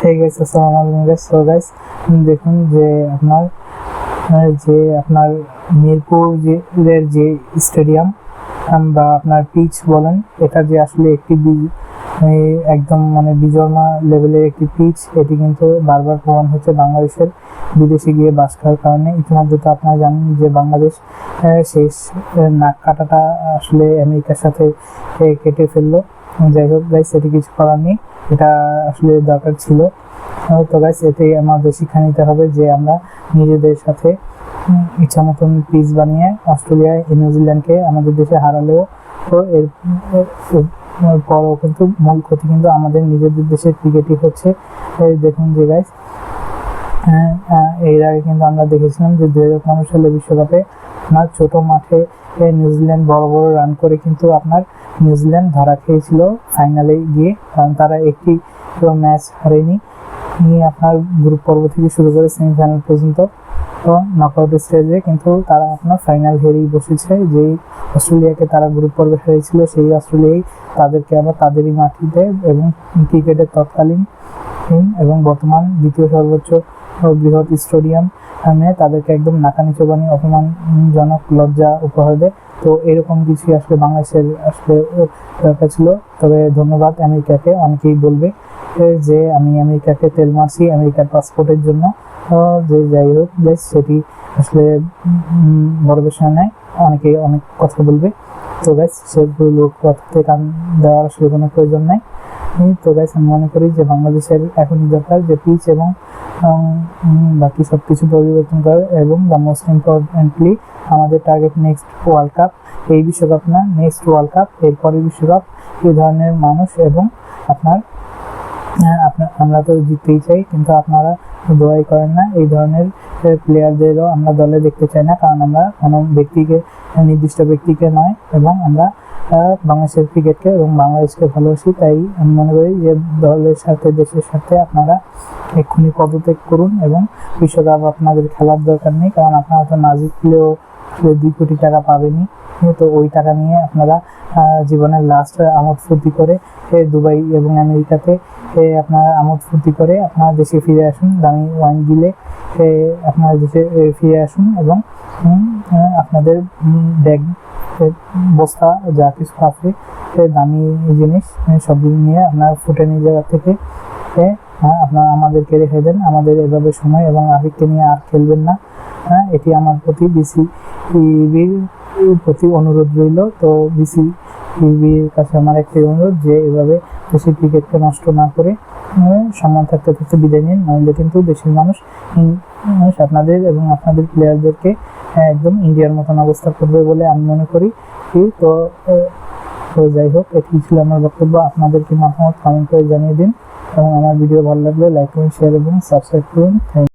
Hey guys, আসসালামু আলাইকুম guys. So guys, দেখুন যে আপনার মিরপুর যে স্টেডিয়াম বা আপনার পিচ বলেন, এটা যে আসলে একটি একদম মানে বিজর্মা লেভেলের একটি পিচ, এটি কিন্তু বারবার প্রমাণ হচ্ছে বাংলাদেশের বিদেশে গিয়ে বাস করার কারণে। ইতিমধ্যে তো আপনারা জানেন যে বাংলাদেশ শেষ নাক কাটাটা আসলে আমেরিকার সাথে কেটে ফেললো। যাই হোক গাইস, এটি কিছু করার নেই, এটা আসলে দরকার ছিল। তো গাইস, এতে আমাদের শিক্ষা নিতে হবে যে আমরা নিজেদের সাথে ইচ্ছা মতন পিচ বানিয়ে অস্ট্রেলিয়া, নিউজিল্যান্ডকে আমাদের দেশে হারালেও তো এর পরও কিন্তু মূল ক্ষতি কিন্তু আমাদের নিজেদের দেশের ক্রিকেটই হচ্ছে। দেখুন যে গাইস, এর আগে কিন্তু আমরা দেখেছিলাম যে 2015 সালে বিশ্বকাপে আপনার ছোট মাঠে নিউজিল্যান্ড বড় বড় রান করে কিন্তু আপনার নিউজিল্যান্ড ধরা খেয়েছিল ফাইনালে গিয়ে, কারণ তারা একটি ম্যাচ হারেনি। আপনার গ্রুপ পর্ব থেকে শুরু করে সেমিফাইনাল পর্যন্ত নকআউট স্টেজে কিন্তু তারা আপনার ফাইনাল হেরেই বসেছে। যেই অস্ট্রেলিয়াকে তারা গ্রুপ পর্বে হারিয়েছিল, সেই অস্ট্রেলিয়াই তাদেরকে আবার তাদেরই মাটিতে এবং ক্রিকেটের তৎকালীন এবং বর্তমান দ্বিতীয় সর্বোচ্চ বৃহৎ স্টেডিয়াম তাদেরকে একদম নাকানিচু বানিয়ে অপমানজনক লজ্জা উপহার দেয়। তো এরকম কিছুই আসলে বাংলাদেশের আসলে দরকার ছিল। তবে ধন্যবাদ আমেরিকাকে। অনেকেই বলবে যে আমি আমেরিকাকে তেল মারছি আমেরিকার পাসপোর্টের জন্য, যে যাই হোক গাইস, সেটি আসলে বড় বিষয় নয়। অনেকেই অনেক কথা বলবে, তো গাইস সেগুলো কথাতে কান দেওয়ার আসলে কোনো প্রয়োজন নাই। তো গাইস, আমি মনে করি যে বাংলাদেশের এখনই দরকার যে পিচ এবং বাকি সব কিছু পরিবর্তন করে, এবং দ্য মোস্ট ইম্পর্টেন্টলি আমাদের টার্গেট নেক্সট ওয়ার্ল্ড কাপ। এই বিশ্বকাপ না, নেক্সট ওয়ার্ল্ড কাপ, এরপরের বিশ্বকাপ। এই ধরনের মানুষ এবং আমরা তো জিততেই চাই, কিন্তু আপনারা দোয়াই করেন না। এই ধরনের প্লেয়ারদেরও আমরা দলে দেখতে চাই না, কারণ আমরা কোনো নির্দিষ্ট ব্যক্তিকে নয়, এবং আমরা বাংলাদেশের ক্রিকেটকে এবং বাংলাদেশকে ভালোবাসি। তাই আমি মনে করি যে দলের সাথে, দেশের সাথে আপনারা এক্ষুনি পদত্যাগ করুন, এবং বিশ্বকাপ আপনাদের খেলার দরকার নেই, কারণ আপনারা তো না জিতলেও 2 কোটি টাকা পাবেনই। তো ওই টাকা নিয়ে আপনারা জীবনের লাস্ট আমোদ ফুর্তি করে দুবাই এবং আমেরিকাতে আপনারা আমোদ ফুর্তি করে আপনারা দেশে ফিরে আসুন, দামি ওয়াইন গিলে আপনারা দেশে ফিরে আসুন, এবং আপনাদের ব্যাগ বস্তা যা কিছু আছে দামি জিনিস সবগুলো নিয়ে আপনারা ফুটানি জায়গা থেকে আপনারা আমাদেরকে রেখে দেন। আমাদের এভাবে সময় এবং আবেগকে নিয়ে আর খেলবেন না। এটি আমার প্রতি বিসিবির প্রতি অনুরোধ রইল। তো বিসিবির কাছে আমার একটি অনুরোধ যে এভাবে দেশের ক্রিকেটকে নষ্ট না করে সম্মান থাকতে থাকতে বিদায় নিন, নইলে কিন্তু দেশের মানুষ আপনাদের এবং আপনাদের প্লেয়ারদেরকে একদম ইন্ডিয়ার মতন অবস্থা করবে বলে আমি মনে করি। তো যাই হোক, এটি ছিল আমার বক্তব্য। আপনাদেরকে মতামত কমেন্ট করে জানিয়ে দিন, এবং আমার ভিডিও ভালো লাগলে লাইক করুন, শেয়ার এবং সাবস্ক্রাইব করুন। Thank you.